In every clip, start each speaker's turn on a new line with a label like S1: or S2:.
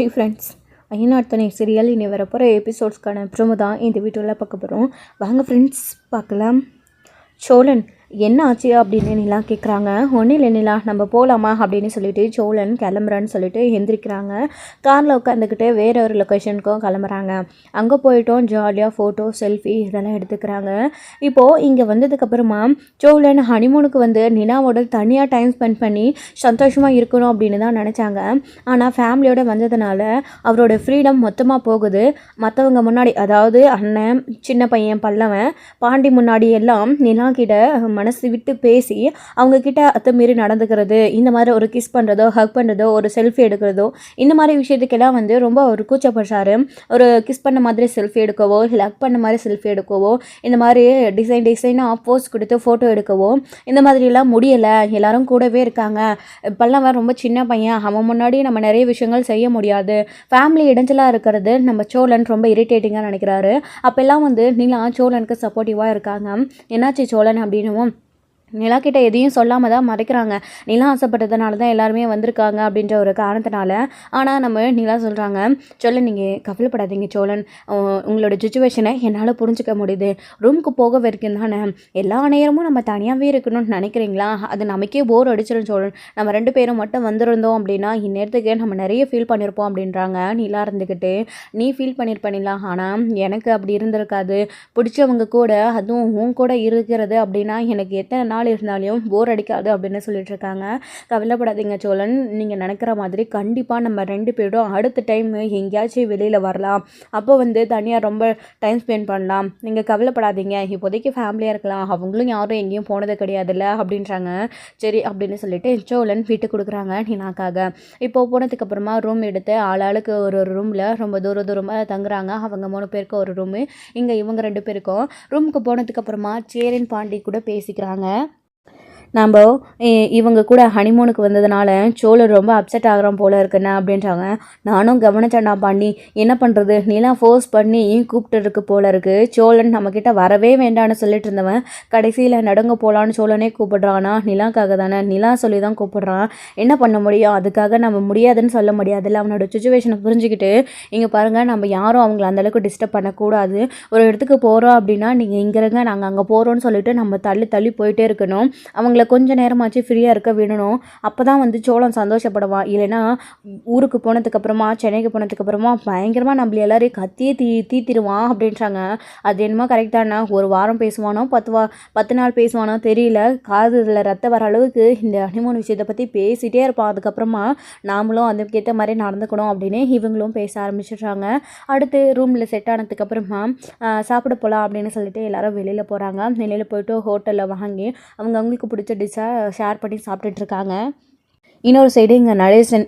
S1: Hi friends, ஐயனார்த்தனை serial இனி வரப்போகிற எபிசோட்ஸ்க்கான promo தான் இந்த வீடியோவில் பார்க்க போகிறோம். வாங்க ஃப்ரெண்ட்ஸ் பார்க்கலாம். சோழன் என்ன ஆச்சு அப்படின்னு நிலா கேட்குறாங்க. ஒன்றும் இல்லை நிலா, நம்ம போகலாமா அப்படின்னு சொல்லிட்டு சோழன் கிளம்புறான்னு சொல்லிட்டு எந்திரிக்கிறாங்க. காரில் உட்காந்துக்கிட்டு வேற ஒரு லொக்கேஷனுக்கும் கிளம்புறாங்க. அங்கே போயிட்டோம், ஜாலியாக ஃபோட்டோ செல்ஃபி இதெல்லாம் எடுத்துக்கிறாங்க. இப்போது இங்கே வந்ததுக்கப்புறமா சோழன் ஹனிமூனுக்கு வந்து நிலாவோட தனியாக டைம் ஸ்பெண்ட் பண்ணி சந்தோஷமாக இருக்கணும் அப்படின்னு தான் நினச்சாங்க. ஆனால் ஃபேமிலியோடு வந்ததுனால அவரோட ஃப்ரீடம் மொத்தமாக போகுது. மற்றவங்க முன்னாடி, அதாவது அண்ணன், சின்ன பையன் பல்லவன், பாண்டி முன்னாடி எல்லாம் நிலா கிட்ட மனசு விட்டு பேசி அவங்கக்கிட்ட அத்துமீறி நடந்துக்கிறது, இந்த மாதிரி ஒரு கிஸ் பண்ணுறதோ, ஹக் பண்ணுறதோ, ஒரு செல்ஃபி எடுக்கிறதோ, இந்த மாதிரி விஷயத்துக்கெல்லாம் வந்து ரொம்ப ஒரு கூச்சப்படுறாரு. ஒரு கிஸ் பண்ண மாதிரி செல்ஃபி எடுக்கவோ, இல்லை ஹக் பண்ண மாதிரி செல்ஃபி எடுக்கவோ, இந்த மாதிரி டிசைனாக போஸ் கொடுத்து ஃபோட்டோ எடுக்கவோ, இந்த மாதிரிலாம் முடியலை. எல்லாரும் கூடவே இருக்காங்க. பல்லவன் ரொம்ப சின்ன பையன், அவன் முன்னாடி நம்ம நிறைய விஷயங்கள் செய்ய முடியாது. ஃபேமிலி இடைஞ்சலாக இருக்கிறது நம்ம சோழன் ரொம்ப இரிட்டேட்டிங்காக நினைக்கிறாரு. அப்போல்லாம் வந்து நிலா சோழனுக்கு சப்போர்ட்டிவாக இருக்காங்க. என்னாச்சு சோழன் அப்படின்னும் நிலா கிட்ட எதையும் சொல்லாமல் தான் மறைக்கிறாங்க. நிலா ஆசைப்பட்டதுனால தான் எல்லாருமே வந்திருக்காங்க அப்படின்ற ஒரு காரணத்தினால. ஆனால் நம்ம நிலா சொல்கிறாங்க, சோழன் நீங்கள் கவலைப்படாதீங்க சோழன், உங்களோட சுச்சுவேஷனை என்னால் புரிஞ்சுக்க முடியுது. ரூமுக்கு போக வரைக்கும் தானே, எல்லா நேரமும் நம்ம தனியாகவே இருக்கணும்னு நினைக்கிறீங்களா? அது நமக்கே போர் அடிச்சிடும் சோழன். நம்ம 2 பேரும் மட்டும் வந்திருந்தோம் அப்படின்னா இந்நேரத்துக்கு நம்ம நிறைய ஃபீல் பண்ணியிருப்போம் அப்படின்றாங்க. நிலா இருந்துக்கிட்டு, நீ ஃபீல் பண்ணியிருப்பேனிலா, ஆனால் எனக்கு அப்படி இருந்திருக்காது. பிடிச்சவங்க கூட, அதுவும் உன் கூட இருக்கிறது அப்படின்னா எனக்கு எத்தனை நாள் இருந்தாலும் போர் அடிக்காது அப்படின்னு சொல்லிட்டு இருக்காங்க. கவலைப்படாதீங்க சோழன், நீங்கள் நினைக்கிற மாதிரி கண்டிப்பாக நம்ம 2 பேரும் அடுத்த டைம் எங்கேயாச்சும் வெளியில் வரலாம். அப்போ வந்து தனியாக ரொம்ப டைம் ஸ்பெண்ட் பண்ணலாம். நீங்கள் கவலைப்படாதீங்க, இப்போதைக்கு ஃபேமிலியாக இருக்கலாம். அவங்களும் யாரும் எங்கேயும் போனது கிடையாதுல்ல அப்படின்றாங்க. சரி அப்படின்னு சொல்லிட்டு சோழன் வீட்டுக்கு கொடுக்குறாங்க நிலாக்காக. இப்போ போனதுக்கப்புறமா ரூம் எடுத்து ஆளாளுக்கு ஒரு ரூமில் ரொம்ப தூரமாக தங்குறாங்க. அவங்க 3 பேருக்கு ஒரு ரூமு, இங்கே இவங்க 2 பேருக்கும். ரூமுக்கு போனதுக்கப்புறமா சேரன் பாண்டி கூட பேசிக்கிறாங்க. நம்ம இவங்க கூட ஹனிமூனுக்கு வந்ததுனால சோழர் ரொம்ப அப்செட் ஆகிறான் போல இருக்குண்ணா அப்படின்றாங்க. நானும் கவனிச்சேன்டா பாண்டி, என்ன பண்ணுறது, நீலாம் ஃபோர்ஸ் பண்ணி கூப்பிட்டு இருக்கு போல இருக்கு. சோழன் நம்மக்கிட்ட வரவே வேண்டான்னு சொல்லிட்டு இருந்தவன் கடைசியில் நடுங்க போகலான்னு சோழனே கூப்பிடுறான்னா நிலாக்காக தானே. நிலா சொல்லி தான் கூப்பிடுறான். என்ன பண்ண முடியும், அதுக்காக நம்ம முடியாதுன்னு சொல்ல முடியாதுல்ல. அவனோட சுச்சுவேஷனை புரிஞ்சுக்கிட்டு, இங்கே பாருங்கள், நம்ம யாரும் அவங்கள அந்தளவுக்கு டிஸ்டர்ப் பண்ணக்கூடாது. ஒரு இடத்துக்கு போகிறோம் அப்படின்னா நீங்கள் இங்கே இருங்க, நாங்கள் அங்கே போகிறோன்னு சொல்லிட்டு நம்ம தள்ளி போயிட்டே இருக்கணும். அவங்கள கொஞ்சம் நேரமாச்சு ஃப்ரீயாக இருக்க விடணும். அப்போ தான் வந்து சோழன் சந்தோஷப்படுவான். இல்லைன்னா ஊருக்கு போனதுக்கப்புறமா, சென்னைக்கு போனதுக்கப்புறமா பயங்கரமாக நம்மள எல்லாரையும் கத்தியே தீத்திடுவான் அப்படின்றாங்க. அது என்னமோ கரெக்டானா, ஒரு வாரம் பேசுவானோ 10 நாள் பேசுவானோ தெரியல, காதுல ரத்தம் வர அளவுக்கு இந்த ஹனிமூன் விஷயத்தை பற்றி பேசிகிட்டே இருப்பான். அதுக்கப்புறமா நாமளும் அதுக்கேற்ற மாதிரி நடந்துக்கணும் அப்படின்னு இவங்களும் பேச ஆரம்பிச்சிடுறாங்க. அடுத்து ரூமில் செட் ஆனதுக்கப்புறமா சாப்பிட போகலாம் அப்படின்னு சொல்லிட்டு எல்லாரும் வெளியில் போகிறாங்க. வெளியில் போயிட்டு ஹோட்டலில் வாங்கி அவங்களுக்கு பிடிச்ச டிஷ்ஷை ஷேர் பண்ணி சாப்பிட்டுட்ருக்காங்க. இன்னொரு சைடு இங்கே நடேசன்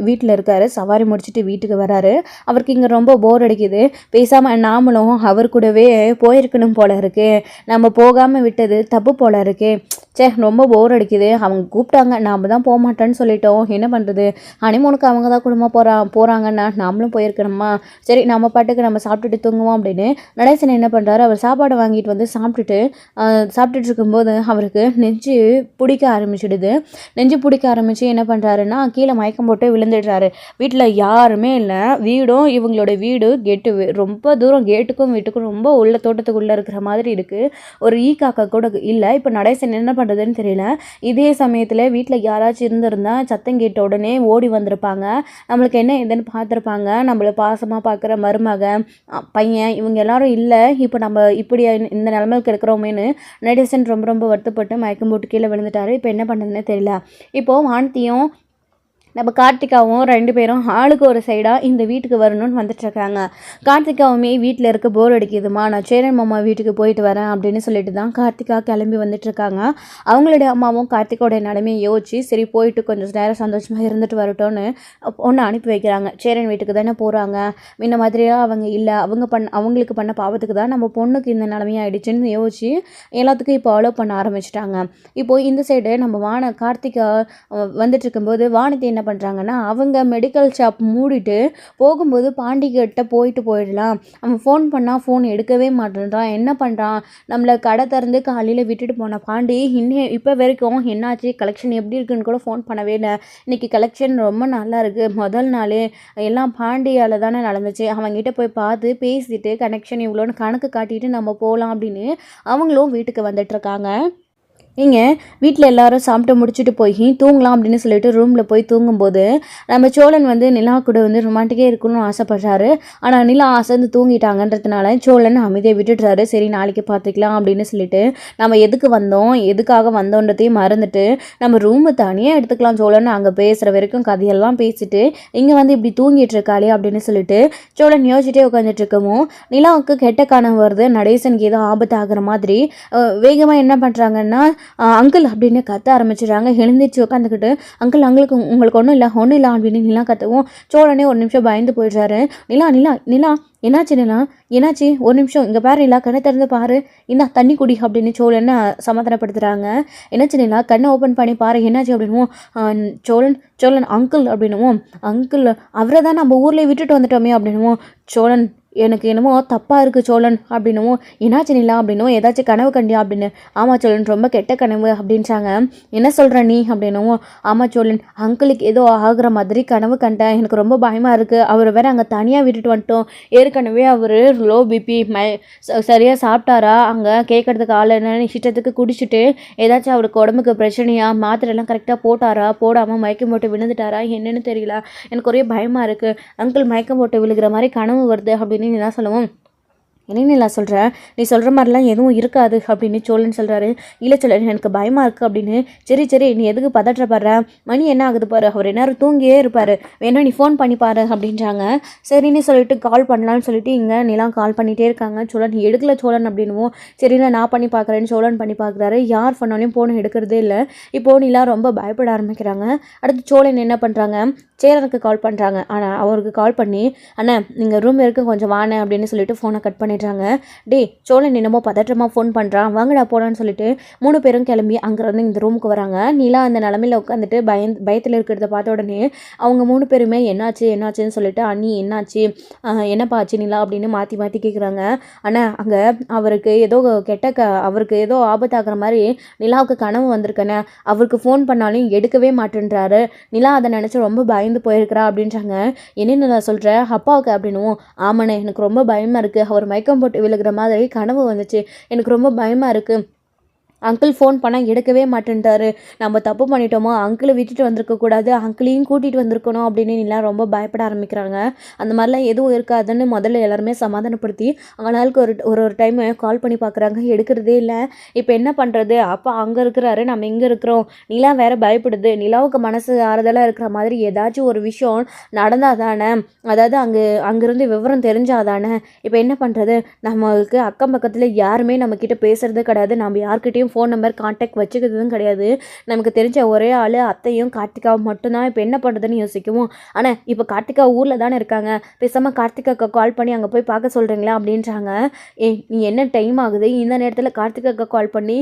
S1: வீட்டில் இருக்காரு. சவாரி முடிச்சுட்டு வீட்டுக்கு வராரு. அவருக்கு இங்கே ரொம்ப போர் அடிக்குது. பேசாமல் நாமளும் அவர் கூடவே போயிருக்கணும் போல இருக்குது, நம்ம போகாமல் விட்டது தப்பு போல இருக்குது. ரொம்ப போர் அடிக்குது. அவங்க கூப்பிட்டாங்க, நாம் தான் போக மாட்டேன்னு சொல்லிட்டோம், என்ன பண்ணுறது. ஹனிமூனுக்கு அவங்க தான் குடும்பமாக போகிறாங்கன்னா நாமளும் போயிருக்கணுமா. சரி, நம்ம பாட்டுக்கு நம்ம சாப்பிட்டுட்டு தூங்குவோம் அப்படின்னு நடேசன் என்ன பண்ணுறாரு, அவர் சாப்பாடு வாங்கிட்டு வந்து சாப்பிட்டுட்டு இருக்கும்போது அவருக்கு நெஞ்சு பிடிக்க ஆரம்பிச்சிடுது. நெஞ்சு பிடிக்க ஆரம்பித்து என்ன பண்ணுறாருன்னா கீழே மயக்கம் போட்டு விழுந்துடுறாரு. வீட்டில் யாருமே இல்லை. வீடும் இவங்களோட வீடு கேட்டு ரொம்ப தூரம், கேட்டுக்கும் வீட்டுக்கும் ரொம்ப உள்ள தோட்டத்துக்குள்ளே இருக்கிற மாதிரி இருக்குது. ஒரு காக்கா கூட இல்லை. இப்போ நடேசன் என்ன பண்ணுறதுன்னு தெரியல. இதே சமயத்தில் வீட்டில் யாராச்சும் இருந்திருந்தா சத்தம் கேட்ட உடனே ஓடி வந்திருப்பாங்க. நம்மளுக்கு என்ன இதுன்னு பார்த்துருப்பாங்க. நம்மளை பாசமாக பார்க்குற மருமக, பையன், இவங்க எல்லாரும் இல்லை. இப்போ நம்ம இப்படி இந்த நிலைமைக்கு இருக்கிறோமேனு நடேசன் ரொம்ப வருத்தப்பட்டு மயக்கம் போட்டு கீழே விழுந்துட்டாரு. இப்போ என்ன பண்ணுறதுன்னு தெரியல. இப்போது வானதியும் நம்ம கார்த்திகாவும் 2 பேரும் ஆளுக்கு ஒரு சைடாக இந்த வீட்டுக்கு வரணும்னு வந்துட்டுருக்காங்க. கார்த்திகாவுமே வீட்டில் இருக்க போர் அடிக்குதுமா, நான் சேரன் மாமா வீட்டுக்கு போயிட்டு வரேன் அப்படின்னு சொல்லிட்டு தான் கார்த்திகா கிளம்பி வந்துட்டுருக்காங்க. அவங்களுடைய அம்மாவும் கார்த்திகாவோடைய நிலைமையை யோசிச்சு, சரி போயிட்டு கொஞ்சம் நேரம் சந்தோஷமாக இருந்துட்டு வரட்டும்னு ஒன்று அனுப்பி வைக்கிறாங்க. சேரன் வீட்டுக்கு தானே போகிறாங்க, இந்த மாதிரியாக அவங்க இல்லை, அவங்களுக்கு பண்ண பாவத்துக்கு தான் நம்ம பொண்ணுக்கு இந்த நிலைமையாயிடுச்சுன்னு யோசிச்சு எல்லாத்துக்கும் இப்போ அலோவ் பண்ண ஆரம்பிச்சிட்டாங்க. இப்போது இந்த சைடு நம்ம கார்த்திகா வந்துட்டு இருக்கும்போது வானதி என்ன என்ன பண்ணுறாங்கன்னா அவங்க மெடிக்கல் ஷாப் மூடிட்டு போகும்போது பாண்டிகிட்ட போயிடலாம். அவன் ஃபோன் பண்ணால் ஃபோன் எடுக்கவே மாட்டேன்றான், என்ன பண்ணுறான், நம்மளை கடை திறந்து காலையில் விட்டுட்டு போன பாண்டி இப்போ வரைக்கும் என்னாச்சு, கலெக்ஷன் எப்படி இருக்குன்னு கூட ஃபோன் பண்ணவே இல்லை. இன்றைக்கி கலெக்ஷன் ரொம்ப நல்லா இருக்குது, முதல் நாளே எல்லாம் பாண்டியால் தானே நடந்துச்சு, அவங்ககிட்ட போய் பார்த்து பேசிட்டு கனெக்ஷன் இவ்வளோன்னு கணக்கு காட்டிட்டு நம்ம போகலாம் அப்படின்னு அவங்களும் வீட்டுக்கு வந்துட்டுருக்காங்க. இங்கே வீட்டில் எல்லாரும் சாப்பிட்டு முடிச்சுட்டு போய் தூங்கலாம் அப்படின்னு சொல்லிட்டு ரூமில் போய் தூங்கும்போது நம்ம சோழன் வந்து நிலா கூட வந்து ரொமான்டிக்கே இருக்கணும்னு ஆசைப்படுறாரு. ஆனால் நிலா அசந்து தூங்கிட்டாங்கன்றதுனால சோழன் அமைதியை விட்டுடுறாரு. சரி நாளைக்கு பார்த்துக்கலாம் அப்படின்னு சொல்லிட்டு நம்ம எதுக்காக வந்தோன்றதையும் மறந்துட்டு நம்ம ரூமு தனியாக எடுத்துக்கலாம் சோழன், அங்கே பேசுகிற வரைக்கும் கதையெல்லாம் பேசிட்டு இங்கே வந்து இப்படி தூங்கிட்டு இருக்காளே அப்படின்னு சொல்லிட்டு சோழன் யோசிச்சுட்டே உட்காந்துட்டு இருக்கவும் நிலாவுக்கு கெட்ட கனவு வருது. நடேசனுக்கு ஏதோ ஆபத்து ஆகிற மாதிரி வேகமாக என்ன பண்ணுறாங்கன்னா அங்கிள் அப்படின்னு கத்த ஆரம்பிச்சிடுறாங்க. எழுந்திரிச்சு உட்காந்துக்கிட்டு அங்கிள் உங்களுக்கு ஒன்றும் இல்லை அப்படின்னு நிலா கத்தவும் சோழனே ஒரு நிமிஷம் பயந்து போயிடுறாரு. நிலா என்னாச்சு நிலா, என்னாச்சு, ஒரு நிமிஷம் இங்கே பாரு நிலா, கண்ணை திறந்து பாரு, இந்தா தண்ணி குடி அப்படின்னு சோழனை சமாதானப்படுத்துகிறாங்க. என்னாச்சு நிலா, கண்ணை ஓப்பன் பண்ணி பாரு என்னாச்சு அப்படின்னுவோம். சோழன் அங்கிள் அப்படின்னுவோம். அங்கிள் அவரை தான் நம்ம ஊரில் விட்டுட்டு வந்துட்டோமே அப்படின்னுவோம். சோழன் எனக்கு என்னமோ தப்பாக இருக்குது சோழன் அப்படின்னுவோம். என்னாச்சு நிலா அப்படின்னுவோம். ஏதாச்சும் கனவு கண்டியா அப்படின்னு. ஆமாம் சோழன் ரொம்ப கெட்ட கனவு அப்படின்றாங்க. என்ன சொல்கிற நீ அப்படின்னுவோம். ஆமாம் சோழன், அங்கிளுக்கு ஏதோ ஆகுற மாதிரி கனவு கண்டேன், எனக்கு ரொம்ப பயமாக இருக்குது, அவர் வேறு அங்கே தனியாக விட்டுட்டு வந்துட்டோம், ஏற்கனவே அவர் லோ பிபி சரியாக சாப்பிட்டாரா, அங்கே கேட்குறதுக்கு ஆள் என்னன்னு இஷ்டத்துக்கு குடிச்சிட்டு ஏதாச்சும் அவருக்கு உடம்புக்கு பிரச்சனையா, மாத்திரைலாம் கரெக்டாக போடாமல் மயக்கம் போட்டு விழுந்துட்டாரா என்னன்னு தெரியல, எனக்கு ஒரே பயமாக இருக்குது, அங்கிள் மயக்கம் போட்டு விழுகிற மாதிரி கனவு வருது அப்படின்னு என்ன சொல்லுவோம். என்ன நான் சொல்கிறேன், நீ சொல்கிற மாதிரிலாம் எதுவும் இருக்காது அப்படின்னு சோழன் சொல்கிறாரு. இல்லை சோழன் எனக்கு பயமாக இருக்குது அப்படின்னு. சரி நீ எதுக்கு பதற்றப்படுற, மணி என்ன ஆகுது பாரு, அவர் நேரம் தூங்கியே இருப்பார், வேணா நீ ஃபோன் பண்ணி பாரு அப்படின்றாங்க. சரின்னு சொல்லிட்டு கால் பண்ணலான்னு சொல்லிட்டு இங்கே நிலாம் கால் பண்ணிகிட்டே இருக்காங்க. சோழன் எடுக்கல சோழன் அப்படின்னுவோம். சரிண்ணா நான் பண்ணி பார்க்குறேன்னு சோழன் பண்ணி பார்க்குறாரு. யார் பண்ணாலையும் ஃபோன் எடுக்கிறதே இல்லை. இப்போது நிலா ரொம்ப பயப்பட ஆரம்பிக்கிறாங்க. அடுத்து சோழன் என்ன பண்ணுறாங்க, சேரனுக்கு கால் பண்ணுறாங்க. ஆனால் அவருக்கு கால் பண்ணி அண்ணா நீங்கள் ரூம் இருக்க கொஞ்சம் வானே அப்படின்னு சொல்லிட்டு ஃபோனை கட் பண்ணிடுறாங்க. சோழன் என்னமோ பதற்றமாக ஃபோன் பண்ணுறான், வாங்கடா போலான்னு சொல்லிட்டு 3 பேரும் கிளம்பி அங்கேருந்து இந்த ரூமுக்கு வராங்க. நிலா அந்த நிலமையில் உட்காந்துட்டு பயத்தில் இருக்கிறத பார்த்த உடனே அவங்க 3 பேருமே என்னாச்சுன்னு சொல்லிட்டு அண்ணி என்னாச்சு, என்னப்பா ஆச்சு நிலா அப்படின்னு மாற்றி கேட்குறாங்க. ஆனால் அங்கே அவருக்கு ஏதோ ஆபத்தாகிற மாதிரி நிலாவுக்கு கனவு வந்திருக்கேனே, அவருக்கு ஃபோன் பண்ணாலும் எடுக்கவே மாட்டேன்றாரு, நிலா அதை நினச்சி ரொம்ப பயந்து போயிருக்கிறா அப்படின்றாங்க. என்னென்ன நான் சொல்கிறேன் அப்பாவுக்கு அப்படின்னுவோம். ஆமாண்ணே எனக்கு ரொம்ப பயமாக இருக்குது, அவர் மயக்கம் போட்டு விழுகிற மாதிரி கனவு வந்துச்சு, எனக்கு ரொம்ப பயமாக இருக்குது, அங்கிள் ஃபோன் பண்ணால் எடுக்கவே மாட்டேன்ட்டாரு, நம்ம தப்பு பண்ணிட்டோமோ, அங்கிளை விட்டுட்டு வந்திருக்கக்கூடாது, அங்கிளையும் கூட்டிகிட்டு வந்திருக்கணும் அப்படின்னு எல்லாம் ரொம்ப பயப்பட ஆரம்பிக்கிறாங்க. அந்த மாதிரிலாம் எதுவும் இருக்காதுன்னு முதல்ல எல்லாருமே சமாதானப்படுத்தி அவங்களுக்கு ஒரு டைம் கால் பண்ணி பார்க்குறாங்க, எடுக்கிறதே இல்லை. இப்போ என்ன பண்ணுறது, அப்பா அங்கே இருக்கிறாரு, நம்ம இங்கே இருக்கிறோம், நிலா வேறு பயப்படுது, நிலாவுக்கு மனசு ஆறுதலாக இருக்கிற மாதிரி ஏதாச்சும் ஒரு விஷயம் நடந்தால் தானே, அதாவது அங்கேருந்து விவரம் தெரிஞ்சாதானே. இப்போ என்ன பண்ணுறது, நம்மளுக்கு அக்கம் பக்கத்தில் யாருமே நம்மக்கிட்ட பேசுகிறது கிடையாது, நம்ம யார்கிட்டையும் ஃபோன் நம்பர் கான்டாக்ட் வச்சுக்கிறதும் கிடையாது, நமக்கு தெரிஞ்ச ஒரே ஆள் அத்தையும் கார்த்திகாவும் மட்டும்தான். இப்போ என்ன பண்ணுறதுன்னு யோசிக்கவும், ஆனால் இப்போ கார்த்திகா ஊரில் தானே இருக்காங்க, பேசாமல் கார்த்திகாவுக்கு கால் பண்ணி அங்கே போய் பார்க்க சொல்கிறீங்களா அப்படின்றாங்க. நீ என்ன டைம் ஆகுது, இந்த நேரத்தில் கார்த்திகாவுக்கு கால் பண்ணி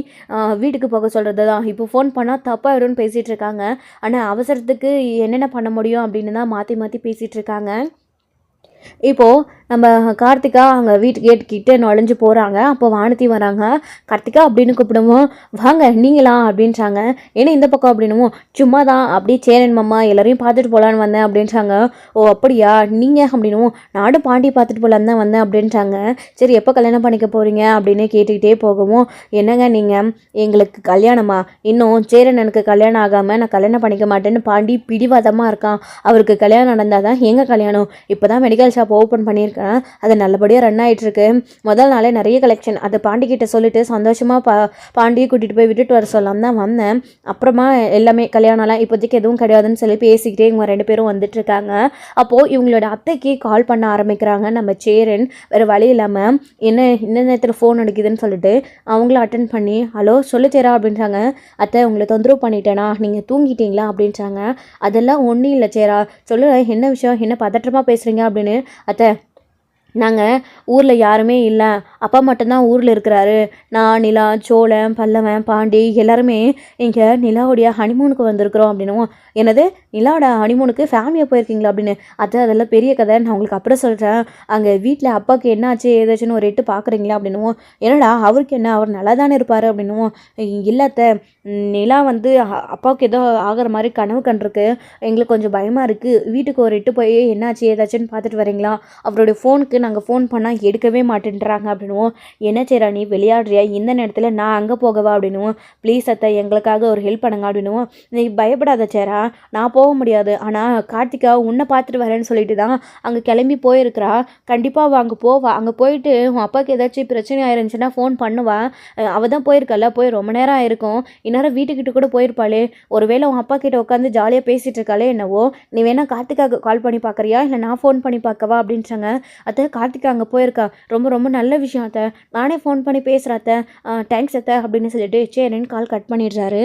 S1: வீட்டுக்கு போக சொல்கிறது தான், இப்போ ஃபோன் பண்ணால் தப்பாயிடும்னு பேசிகிட்டு இருக்காங்க. ஆனால் அவசரத்துக்கு என்னென்ன பண்ண முடியும் அப்படின்னு தான் மாற்றி பேசிகிட்டு இருக்காங்க. இப்போது நம்ம கார்த்திகா அங்கே வீட்டு கேட்டுக்கிட்ட நுழைஞ்சு போகிறாங்க. அப்போ வானதி வராங்க. கார்த்திகா அப்படின்னு கூப்பிடுவோம். வாங்க நீங்களா அப்படின்றாங்க. ஏன்னா இந்த பக்கம் அப்படின்னுவோம். சும்மா தான் அப்படியே சேரன் மாமா எல்லாரையும் பார்த்துட்டு போகலான்னு வந்தேன் அப்படின்றாங்க. ஓ அப்படியா நீங்கள் அப்படின்னுவோம். நானும் பாண்டி பார்த்துட்டு போகலான்னு தான் வந்தேன் அப்படின்றாங்க. சரி எப்போ கல்யாணம் பண்ணிக்க போகிறீங்க அப்படின்னு கேட்டுக்கிட்டே போகவும், என்னங்க நீங்கள் எங்களுக்கு கல்யாணமா, இன்னும் சேரன் எனக்கு கல்யாணம் ஆகாமல் நான் கல்யாணம் பண்ணிக்க மாட்டேன்னு பாண்டி பிடிவாதமாக இருக்கான், அவருக்கு கல்யாணம் நடந்தால் தான் எங்கள் கல்யாணம். இப்போ தான் மெடிக்கல் ஷாப் ஓப்பன் பண்ணியிருக்கேன், அது நல்லபடியாக ரன் ஆகிட்டுருக்கு, முதல் நாளே நிறைய கலெக்ஷன், அதை பாண்டிக்கிட்ட சொல்லிட்டு சந்தோஷமாக பாண்டியை கூட்டிகிட்டு போய் விட்டுட்டு வர சொல்லலாம் தான் வந்தேன், அப்புறமா எல்லாமே கல்யாணம்லாம் இப்போதைக்கு எதுவும் கிடையாதுன்னு சொல்லி பேசிக்கிட்டே இவங்க 2 பேரும் வந்துட்டுருக்காங்க. அப்போது இவங்களோட அத்தைக்கு கால் பண்ண ஆரம்பிக்கிறாங்க நம்ம சேரன். வேறு வழி இல்லாமல் என்ன இந்த நேரத்தில் ஃபோன் அடிக்குதுன்னு சொல்லிட்டு அவங்கள அட்டன் பண்ணி ஹலோ சொல்லு சேரா அப்படின்றாங்க. அத்தை உங்களை தொந்தரவு பண்ணிட்டேனா, நீங்கள் தூங்கிட்டீங்களா அப்படின்றாங்க. அதெல்லாம் ஒன்றும் இல்லை சேரா, சொல்லு என்ன விஷயம், என்ன பதற்றமாக பேசுகிறீங்க அப்படின்னு. அத்தை நாங்கள் ஊரில் யாருமே இல்லை, அப்பா மட்டும்தான் ஊரில் இருக்கிறாரு. நான், நிலா, சோழன், பல்லவன், பாண்டி எல்லாருமே இங்கே நிலாவுடைய ஹனிமூனுக்கு வந்திருக்கிறோம் அப்படின்னும். என்னது, நிலாவோட ஹனிமூனுக்கு ஃபேமிலியாக போயிருக்கீங்களா அப்படின்னு. அதெல்லாம் பெரிய கதை, நான் உங்களுக்கு அப்புறம் சொல்கிறேன். அங்கே வீட்டில் அப்பாவுக்கு என்ன ஆச்சு ஏதாச்சுன்னு ஒரு எட்டு பார்க்குறீங்களா அப்படின்னும். என்னடா அவருக்கு என்ன, அவர் நல்லா தானே இருப்பார் அப்படின்னும். இல்லத்த, நிலா வந்து அப்பாவுக்கு ஏதோ ஆகிற மாதிரி கனவு கண்டிருக்கு, எங்களுக்கு கொஞ்சம் பயமாக இருக்குது, வீட்டுக்கு ஒரு எட்டு போய் என்னாச்சு ஏதாச்சுன்னு பார்த்துட்டு வரீங்களா, அவருடைய ஃபோனுக்கு நாங்கள் ஃபோன் பண்ணால் எடுக்கவே மாட்டேன்றாங்க அப்படின்னுவோம். என்ன செய்கிறா நீ, விளையாடுறியா, இந்த நேரத்தில் நான் அங்கே போகவா அப்படின்னுவோம். ப்ளீஸ் அத்தை, எங்களுக்காக ஒரு ஹெல்ப் பண்ணுங்க அப்படின்னுவோம். நீ பயப்படாத சேரா, நான் போக முடியாது, ஆனால் கார்த்திகா உன்னை பார்த்துட்டு வரேன்னு சொல்லிட்டு தான் அங்கே கிளம்பி போயிருக்கிறா. கண்டிப்பாக அவள் அங்கே போவா, அங்கே போயிட்டு உன் அப்பாவுக்கு ஏதாச்சும் பிரச்சனை ஆயிருந்துச்சுன்னா ஃபோன் பண்ணுவா. அவள் தான் போயிருக்கல, போய் ரொம்ப நேரம் ஆயிருக்கும், இந்நேரம் வீட்டுக்கிட்ட கூட போயிருப்பாளே. ஒருவேளை உன் அப்பா கிட்ட உட்காந்து ஜாலியாக பேசிகிட்டு இருக்காளே என்னவோ. நீ வேணா கார்த்திகாவுக்கு கால் பண்ணி பார்க்குறியா, இல்லை நான் ஃபோன் பண்ணி பார்க்கவா அப்படின்றாங்க. அத்தை, கார்த்திகா அங்கே போயிருக்கா, ரொம்ப ரொம்ப நல்ல விஷயம் அத்தை, நானே ஃபோன் பண்ணி பேசுகிறேன் அத்தை, தேங்க்ஸ் அத்தை அப்படின்னு சொல்லிட்டு சரின்னு கால் கட் பண்ணிடுறாரு.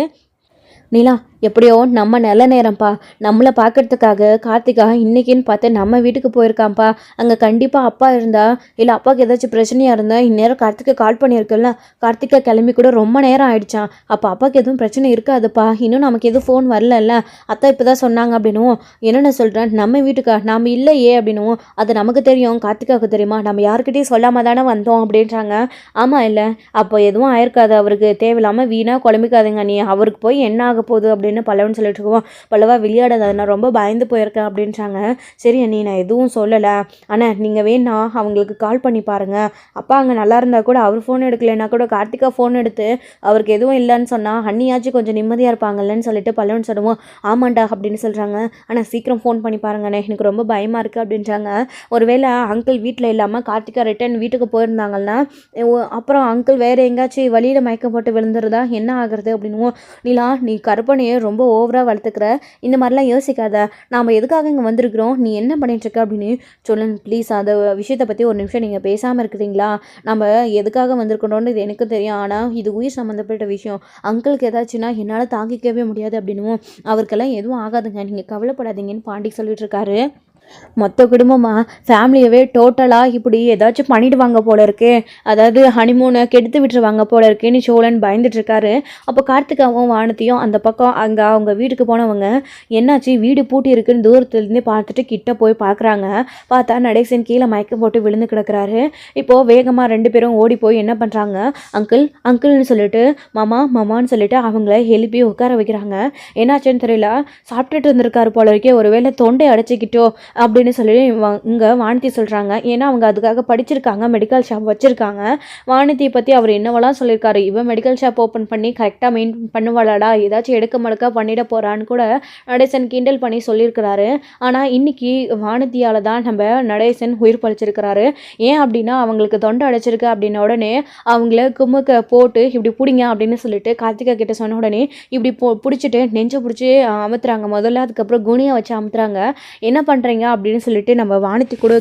S1: நிலா, எப்படியோ நம்ம நல்ல நேரம்ப்பா, நம்மளை பார்க்கறதுக்காக கார்த்திகா இன்றைக்கின்னு பார்த்து நம்ம வீட்டுக்கு போயிருக்கான்ப்பா. அங்கே கண்டிப்பாக அப்பா இருந்தா, இல்லை அப்பாவுக்கு ஏதாச்சும் பிரச்சனையாக இருந்தால் இந்நேரம் கார்த்திகா கால் பண்ணியிருக்குல்ல, கார்த்திகா கிளம்பி கூட ரொம்ப நேரம் ஆயிடுச்சான், அப்போ அப்பாவுக்கு எதுவும் பிரச்சனை இருக்காதுப்பா, இன்னும் நமக்கு எதுவும் ஃபோன் வரலல்ல, அத்தா இப்போ தான் சொன்னாங்க அப்படின்னும். என்னென்ன சொல்கிறேன், நம்ம வீட்டுக்கா நாம் இல்லையே அப்படின்னும். அது நமக்கு தெரியும், கார்த்திகாவுக்கு தெரியுமா, நம்ம யாருக்கிட்டையும் சொல்லாமல் தானே வந்தோம் அப்படின்றாங்க. ஆமாம் இல்லை, அப்போ எதுவும் ஆயிருக்காது, அவருக்கு தேவையில்லாமல் வீணாக குழம்பிக்காதுங்க, நீ அவருக்கு போய் என்ன ஆக போகுது அப்படின்னு பல்லவன் சொல்லிட்டு இருக்கோம். பல்லவா, விளையாடாத, நான் ரொம்ப பயந்து போயிருக்கேன் அப்படின்றாங்க. சரி அண்ணி, நான் எதுவும் சொல்லலை, ஆனால் நீங்கள் வேணா அவங்களுக்கு கால் பண்ணி பாருங்கள், அப்பா அங்கே நல்லா இருந்தால் கூட அவர் ஃபோன் எடுக்கலைன்னா கூட கார்த்திகா ஃபோன் எடுத்து அவருக்கு எதுவும் இல்லைன்னு சொன்னால் அண்ணியாச்சும் கொஞ்சம் நிம்மதியாக இருப்பாங்கல்லன்னு சொல்லிட்டு பல்லவன் சொல்லுவோம். ஆமாண்டா அப்படின்னு சொல்கிறாங்க. ஆனால் சீக்கிரம் ஃபோன் பண்ணி பாருங்கண்ணே, எனக்கு ரொம்ப பயமாக இருக்குது அப்படின்றாங்க. ஒருவேளை அங்கிள் வீட்டில் இல்லாமல் கார்த்திகா ரிட்டர்ன் வீட்டுக்கு போயிருந்தாங்கன்னா அப்புறம் அங்கிள் வேறு எங்கேயாச்சும் வழியில் மயக்கம் போட்டு விழுந்துருதா என்ன ஆகுறது அப்படின்னுவோம். நிலா, நீ கற்பனையை ரொம்ப ஓவராக வளர்த்துக்கிற, இந்த மாதிரிலாம் யோசிக்காத, நாம் எதுக்காக இங்கே வந்திருக்கிறோம், நீ என்ன பண்ணிட்டுருக்க அப்படின்னு சொல்லுங்க ப்ளீஸ். அந்த விஷயத்தை பற்றி ஒரு நிமிஷம் நீங்கள் பேசாமல் இருக்கிறீங்களா, நம்ம எதுக்காக வந்திருக்கணும்னு இது எனக்கு தெரியும், ஆனால் இது உயிர் சம்மந்தப்பட்ட விஷயம், அங்கிளுக்கு ஏதாச்சுன்னா என்னால் தாங்கிக்கவே முடியாது அப்படின்னும். அவருக்கெல்லாம் எதுவும் ஆகாதுங்க, நீங்கள் கவலைப்படாதீங்கன்னு பாண்டி சொல்லிட்டு இருக்காரு. மொத்த குடும்பமாக ஃபேமிலியவே டோட்டலாக இப்படி ஏதாச்சும் பண்ணிடுவாங்க போல இருக்கு, அதாவது ஹனிமூனை கெடுத்து விட்டுருவாங்க போல இருக்குன்னு சோழன் பயந்துட்டுருக்காரு. அப்போ கார்த்திகாவும் வானத்தையும் அந்த பக்கம் அங்கே அவங்க வீட்டுக்கு போனவங்க என்னாச்சு வீடு பூட்டி இருக்குன்னு தூரத்துலேருந்தே பார்த்துட்டு கிட்ட போய் பார்க்குறாங்க. பார்த்தா நடேசன் கீழே மயக்கம் போட்டு விழுந்து கிடக்குறாரு. இப்போது வேகமாக ரெண்டு பேரும் ஓடி போய் என்ன பண்ணுறாங்க, அங்கிள் அங்கிள்னு சொல்லிட்டு மாமா மாமான்னு சொல்லிட்டு அவங்கள எழுப்பி உட்கார வைக்கிறாங்க. என்னாச்சுன்னு தெரியல, சாப்பிட்டுட்டு இருந்திருக்காரு போல இருக்கே, ஒருவேளை தொண்டை அடைச்சிக்கிட்டோ அப்படின்னு சொல்லி இங்கே வானதி சொல்கிறாங்க. ஏன்னா அவங்க அதுக்காக படிச்சிருக்காங்க, மெடிக்கல் ஷாப் வச்சுருக்காங்க. வானதியை பற்றி அவர் என்னவெல்லாம் சொல்லியிருக்காரு, இவன் மெடிக்கல் ஷாப் ஓப்பன் பண்ணி கரெக்டாக மெயின்டைன் பண்ணுவாளாடா, ஏதாச்சும் எடுக்க மடுக்கா பண்ணிட போகிறான்னு கூட நடேசன் கிண்டல் பண்ணி சொல்லியிருக்கிறாரு. ஆனால் இன்றைக்கி வானதியால் தான் நம்ம நடேசன் உயிர் பழிச்சிருக்கிறாரு. ஏன் அப்படின்னா அவங்களுக்கு தொண்டை அடைச்சிருக்கு அப்படின்ன உடனே அவங்கள கும்முக்க போட்டு இப்படி பிடிங்க அப்படின்னு சொல்லிட்டு கார்த்திகா கிட்ட சொன்ன உடனே இப்படி பிடிச்சிட்டு நெஞ்சை பிடிச்சி அமுத்துறாங்க முதல்ல, அதுக்கப்புறம் குனியை வச்சு அமுத்துறாங்க. என்ன பண்ணுறீங்க அப்படின்னு சொல்லிட்டு நம்ம வானதி கூட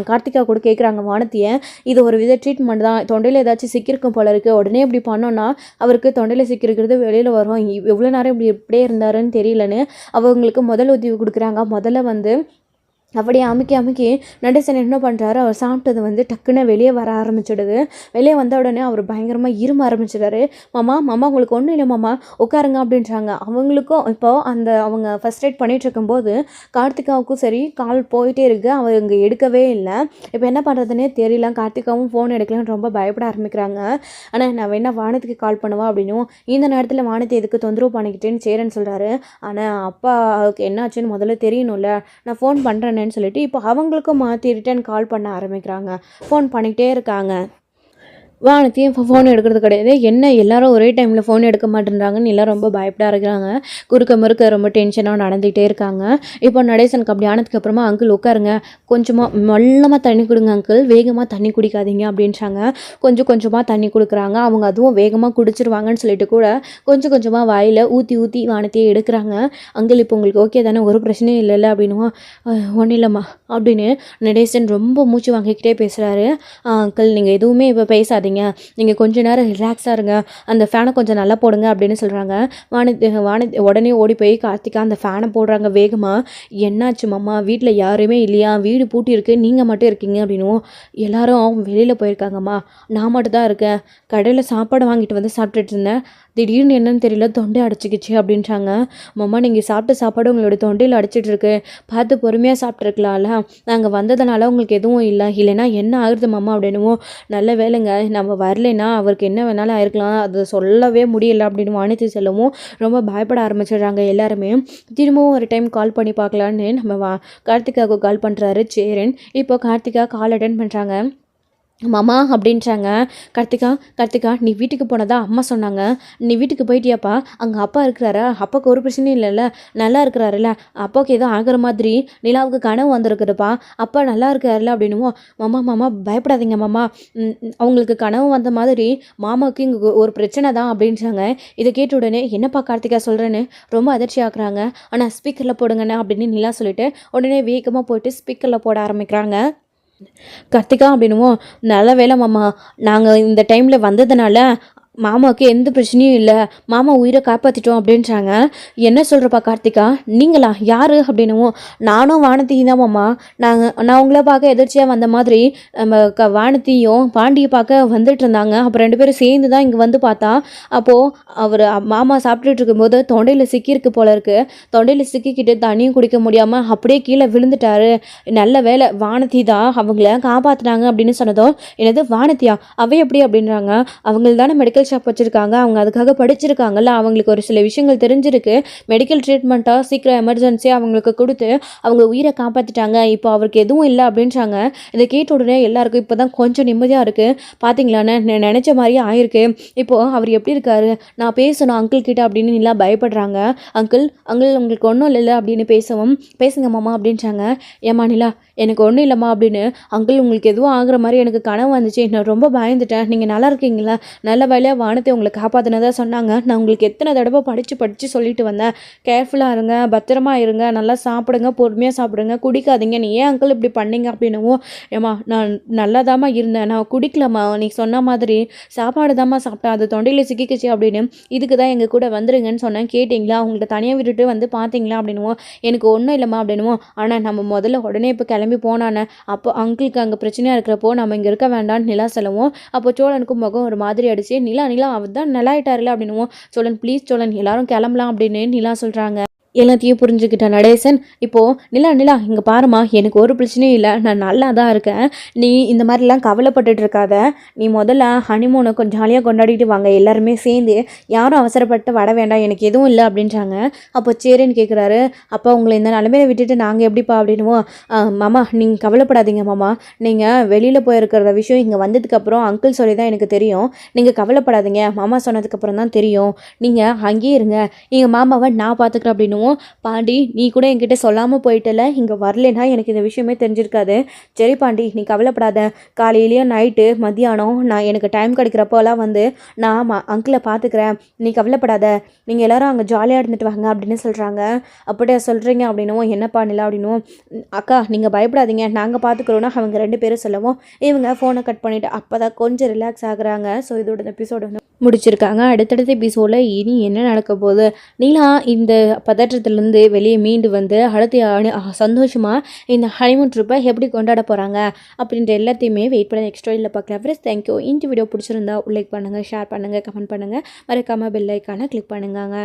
S1: கார்த்திகா கூட கேட்குறாங்க வானதியை. இது ஒரு வித ட்ரீட்மெண்ட் தான், தொண்டையில் ஏதாச்சும் சிக்கியிருக்கும் போல இருக்குது, உடனே இப்படி பண்ணோன்னா அவருக்கு தொண்டையில் சிக்கிருக்கிறது வெளியில் வரும், எவ்வளோ நேரம் இப்படியே இருந்தாருன்னு தெரியலன்னு அவங்களுக்கு முதல் உதவி கொடுக்குறாங்க. முதல்ல வந்து அப்படியே அமுக்கி நடேசன் என்ன பண்ணுறாரு, அவர் சாப்பிட்டது டக்குன்னு வெளியே வர ஆரம்பிச்சிடுது. வெளியே வந்த உடனே அவர் பயங்கரமாக இரும ஆரம்பிச்சிட்டாரு. மாமா உங்களுக்கு ஒன்றும் இல்லை மாமா, உட்காருங்க அப்படின்றாங்க. அவங்களுக்கும் இப்போது அந்த அவங்க ஃபஸ்ட் எய்ட் பண்ணிகிட்டு இருக்கும்போது கார்த்திகாவுக்கும் சரி கால் போயிட்டே இருக்குது, அவங்க எடுக்கவே இல்லை. இப்போ என்ன பண்ணுறதுனே தெரியல, கார்த்திகாவும் ஃபோன் எடுக்கலன்னு ரொம்ப பயப்பட ஆரம்பிக்கிறாங்க. ஆனால் நான் வேணா வானத்துக்கு கால் பண்ணுவா அப்படின்னும். இந்த நேரத்தில் வானத்தை எதுக்கு தொந்தரவு பண்ணிக்கிட்டேன்னு சேரன்னு சொல்கிறாரு. ஆனால் அப்பாவுக்கு என்னாச்சுன்னு முதல்ல தெரியணும்ல, நான் ஃபோன் பண்ணுறேன்னு சொல்லிட்டு இப்போ அவங்களுக்கும் மாற்றி ரிட்டர்ன் கால் பண்ண ஆரம்பிக்கிறாங்க. ஃபோன் பண்ணிக்கிட்டே இருக்காங்க. வானத்தையும் இப்போ ஃபோன் எடுக்கிறது கிடையாது. என்ன எல்லாரும் ஒரே டைமில் ஃபோன் எடுக்க மாட்டேன்றாங்கன்னு எல்லாம் ரொம்ப பயப்பட இருக்கிறாங்க. குறுக்க முறுக்க ரொம்ப டென்ஷனாக நடந்துகிட்டே இருக்காங்க. இப்போ நடேசனுக்கு அப்படி ஆனதுக்கு அப்புறமா அங்கிள் உட்காருங்க, கொஞ்சமாக மெல்லமாக தண்ணி கொடுங்க அங்கிள், வேகமாக தண்ணி குடிக்காதீங்க அப்படின்றாங்க. கொஞ்சம் கொஞ்சமாக தண்ணி கொடுக்குறாங்க. அவங்க அதுவும் வேகமாக குடிச்சிருவாங்கன்னு சொல்லிட்டு கூட கொஞ்சம் கொஞ்சமாக வாயில் ஊற்றி வானத்தையே எடுக்கிறாங்க. அங்கிள் இப்போ உங்களுக்கு ஓகே தானே, ஒரு பிரச்சனையும் இல்லைல்ல அப்படின்னும். ஒன்றும் இல்லைம்மா அப்படின்னு நடேசன் ரொம்ப மூச்சு வாங்கிக்கிட்டே பேசுகிறாரு. அங்கிள் நீங்கள் எதுவுமே இப்போ பேசாதீங்க, பண்ணாதீங்க, நீங்கள் கொஞ்ச நேரம் ரிலாக்ஸாக இருங்க, அந்த ஃபேனை கொஞ்சம் நல்லா போடுங்க அப்படின்னு சொல்கிறாங்க. வானதி உடனே ஓடி போய் கார்த்திகா அந்த ஃபேனை போடுறாங்க வேகமாக. என்னாச்சு மாமா, வீட்டில் யாருமே இல்லையா, வீடு பூட்டி இருக்கு, நீங்கள் மட்டும் இருக்கீங்க அப்படின்னும். எல்லாரும் வெளியில் போயிருக்காங்கம்மா, நான் மட்டும் தான் இருக்கேன், கடையில் சாப்பாடு வாங்கிட்டு வந்து சாப்பிட்டுட்டு இருந்தேன், திடீர்னு என்னன்னு தெரியல தொண்டை அடைச்சிக்கிச்சு அப்படின்றாங்க. மாமா நீங்கள் சாப்பிட்ட சாப்பாடு உங்களோட தொண்டையில் அடைச்சிட்டு இருக்கு, பார்த்து பொறுமையாக சாப்பிட்ருக்கலாம்ல, நாங்கள் வந்ததுனால உங்களுக்கு எதுவும் இல்லைன்னா என்ன ஆகுது மாமா அப்படின்னுவோம். நல்ல வேலைங்க நம்ம வரலைன்னா அவருக்கு என்ன வேணாலும் ஆயிருக்கலாம், அதை சொல்லவே முடியல அப்படின்னு வானதி செல்லவும் ரொம்ப பயப்பட ஆரம்பிச்சிடுறாங்க எல்லாருமே. திரும்பவும் ஒரு டைம் கால் பண்ணி பார்க்கலான்னு நம்ம கார்த்திகாவுக்கு கால் பண்ணுறாரு சேரன். இப்போ கார்த்திகா கால் அட்டன் பண்ணுறாங்க. மாமா அப்படின்றாங்க. கார்த்திகா நீ வீட்டுக்கு போனதா அம்மா சொன்னாங்க, நீ வீட்டுக்கு போயிட்டியாப்பா, அங்கே அப்பா இருக்கிறாரா, அப்பாவுக்கு ஒரு பிரச்சனையும் இல்லைல்ல, நல்லா இருக்கிறாருல்ல, அப்பாவுக்கு எதுவும் ஆகிற மாதிரி நிலாவுக்கு கனவு வந்திருக்குதுப்பா, அப்பா நல்லா இருக்காருல்ல அப்படின்னுவோம். மாமா பயப்படாதீங்க மாமா, அவங்களுக்கு கனவு வந்த மாதிரி மாமாவுக்கு இங்கே ஒரு பிரச்சனை தான் அப்படின்றாங்க. இதை கேட்ட உடனே என்னப்பா கார்த்திகா சொல்கிறேன்னு ரொம்ப அதிர்ச்சி ஆக்குறாங்க. ஆனால் ஸ்பீக்கரில் போடுங்கண்ணே அப்படின்னு நிலா சொல்லிட்டு உடனே வேகமாக போயிட்டு ஸ்பீக்கரில் போட ஆரம்பிக்கிறாங்க. கார்த்திகா அப்படின்னுவோம். நல்ல வேலை மாமா, நாங்கள் இந்த டைமில் வந்ததுனால மாமாவுக்கு எந்த பிரச்சனையும் இல்லை, மாமா உயிரை காப்பாற்றிட்டோம் அப்படின்றாங்க. என்ன சொல்கிறப்பா கார்த்திகா, நீங்களா, யார் அப்படின்னுவோம். நானும் வானதியும் தான் மாமா, நான் உங்களை பார்க்க எதிர்ச்சியாக வந்த மாதிரி நம்ம வானதியும் பாண்டியை பார்க்க வந்துட்டு இருந்தாங்க. அப்புறம் 2 பேரும் சேர்ந்து தான் இங்கே வந்து பார்த்தா, அப்போது அவர் மாமா சாப்பிட்டுட்டு இருக்கும்போது தொண்டையில் சிக்கியிருக்கு போல இருக்குது, தொண்டையில் சிக்கிக்கிட்டு தண்ணியும் குடிக்க முடியாமல் அப்படியே கீழே விழுந்துட்டாரு, நல்ல வேலை வானதி தான் அவங்கள காப்பாற்றினாங்க அப்படின்னு சொன்னதும், என்னது வானதியா, அவை எப்படி அப்படின்றாங்க. அவங்களுக்கு தானே மெடிக்கல் ஷாப் வச்சுருக்காங்க, அவங்க அதுக்காக படிச்சிருக்காங்கல்ல, அவங்களுக்கு ஒரு சில விஷயங்கள் தெரிஞ்சிருக்கு, மெடிக்கல் ட்ரீட்மெண்ட்டாக சீக்கிரம் எமர்ஜென்சியாக அவங்களுக்கு கொடுத்து அவங்க உயிரை காப்பாற்றிட்டாங்க, இப்போ அவருக்கு எதுவும் இல்லை அப்படின்றாங்க. இதை கேட்ட உடனே எல்லாருக்கும் இப்போ தான் கொஞ்சம் நிம்மதியாக இருக்குது. பார்த்தீங்களான்னு நினச்ச மாதிரியே ஆயிருக்கு. இப்போது அவர் எப்படி இருக்காரு, நான் பேசணும் அங்கிள் கிட்ட அப்படின்னு எல்லாம் பயப்படுறாங்க. அங்கிள் உங்களுக்கு ஒன்றும் இல்லைல்ல அப்படின்னு பேசுங்க மாமா அப்படின்றாங்க. ஏமா நிலா, எனக்கு ஒன்றும் இல்லைம்மா அப்படின்னு. அங்கிள் உங்களுக்கு எதுவும் ஆகுற மாதிரி எனக்கு கனவு வந்துச்சு, நான் ரொம்ப பயந்துட்டேன், நீங்கள் நல்லா இருக்கீங்களா, நல்ல வேலையாக வானத்தை உங்களை காப்பாற்றினதா சொன்னாங்க, நான் உங்களுக்கு எத்தனை தடவை படித்து சொல்லிட்டு வந்தேன், கேர்ஃபுல்லாக இருங்க, பத்திரமா இருங்க, நல்லா சாப்பிடுங்க, பொறுமையாக சாப்பிடுங்க, குடிக்காதீங்க, நீ ஏன் அங்கிள் இப்படி பண்ணீங்க அப்படின்னுவோம். ஏம்மா நான் நல்லாதாம்மா இருந்தேன், நான் குடிக்கலம்மா, நீ சொன்ன மாதிரி சாப்பாடு தாம்மா சாப்பிட்டேன், அது தொண்டையில் சிக்கிக்குச்சு அப்படின்னு, இதுக்கு தான் எங்கள் கூட வந்துருங்கன்னு சொன்னேன், கேட்டிங்களா, அவங்கள்ட்ட தனியாக விட்டுட்டு வந்து பார்த்தீங்களா அப்படின்னுவோம். எனக்கு ஒன்றும் இல்லைம்மா அப்படின்னுவோம். ஆனால் நம்ம முதல்ல உடனே இப்போ கிளம்பி போனானே, அப்போ அங்கிளுக்கு அங்கே பிரச்சனையாக இருக்கிறப்போ நம்ம இங்கே இருக்க வேண்டாம்னு நிலா செல்லவும். அப்போ சோழனுக்கும் முகம் ஒரு மாதிரி அடிச்சு, நிலா அவர் தான் நல்லாயிட்டார்ல அப்படின்னுவோம். சோழன் ப்ளீஸ் சோழன் எல்லாரும் கிளம்பலாம் அப்படின்னு நிலா சொல்கிறாங்க. எல்லாத்தையும் புரிஞ்சுக்கிட்ட நடேசன் இப்போது நிலா இங்கே பாருமா, எனக்கு ஒரு பிரச்சனையும் இல்லை, நான் நல்லா தான் இருக்கேன், நீ இந்த மாதிரிலாம் கவலைப்பட்டுட்டு இருக்காத, நீ முதல்ல ஹனிமூனை கொஞ்சம் ஜாலியாக கொண்டாடிட்டு வாங்க, எல்லாருமே சேர்ந்து, யாரும் அவசரப்பட்டு வர வேண்டாம், எனக்கு எதுவும் இல்லை அப்படின்றாங்க. அப்போ சேரேன்னு கேட்குறாரு. அப்போ உங்களை இந்த நிலமையில விட்டுட்டு நாங்கள் எப்படிப்பா அப்படின்னுவோம். மாமா நீங்கள் கவலைப்படாதீங்க மாமா, நீங்கள் வெளியில் போயிருக்கிற விஷயம் இங்கே வந்ததுக்கப்புறம் அங்கிள் சொல்லி தான் எனக்கு தெரியும், நீங்கள் கவலைப்படாதீங்க, மாமா சொன்னதுக்கப்புறம் தான் தெரியும், நீங்கள் அங்கேயே இருங்க, எங்கள் மாமாவை நான் பார்த்துக்கிறேன் அப்படின்னு. பாண்டி நீ கூட என்கிட்ட சொல்லாமல் போயிட்டல, இங்கே வரலனா எனக்கு இந்த விஷயமே தெரிஞ்சிருக்காது. சரி பாண்டி நீ கவலைப்படாத, காலையிலேயே நைட்டு மத்தியானம் நான் எனக்கு டைம் கிடைக்கிறப்போலாம் வந்து நான் அங்கிளை பார்த்துக்கிறேன், நீ கவலைப்படாத, நீங்கள் எல்லாரும் அங்கே ஜாலியாக இருந்துட்டு வாங்க அப்படின்னு சொல்கிறாங்க. அப்படியே சொல்கிறீங்க அப்படின்னுவோம். என்னப்பா நிலா அப்படின்னுவோம். அக்கா நீங்கள் பயப்படாதீங்க, நாங்கள் பார்த்துக்குறோன்னா அவங்க 2 பேரும் சொல்லவும் இவங்க ஃபோனை கட் பண்ணிவிட்டு அப்போ தான் கொஞ்சம் ரிலாக்ஸ் ஆகுறாங்க. ஸோ இதோட எபிசோடு வந்து முடிச்சிருக்காங்க. அடுத்தடுத்த எபிசோடில் இனி என்ன நடக்க போகுது, நீலா இந்த பதற்றத்துலேருந்து வெளியே மீண்டு வந்து அடுத்த சந்தோஷமாக இந்த ஹனிமூன் ட்ரிப்பை எப்படி கொண்டாட போகிறாங்க அப்படின்ற எல்லாத்தையுமே வெயிட் பண்ணி நெக்ஸ்ட் வீடியோவில் பார்க்கலாம். Friends thank you. இந்த வீடியோ பிடிச்சிருந்தா லைக் பண்ணுங்கள், ஷேர் பண்ணுங்கள், கமெண்ட் பண்ணுங்கள், மறக்காமல் பெல் ஐக்கானை கிளிக் பண்ணுங்க.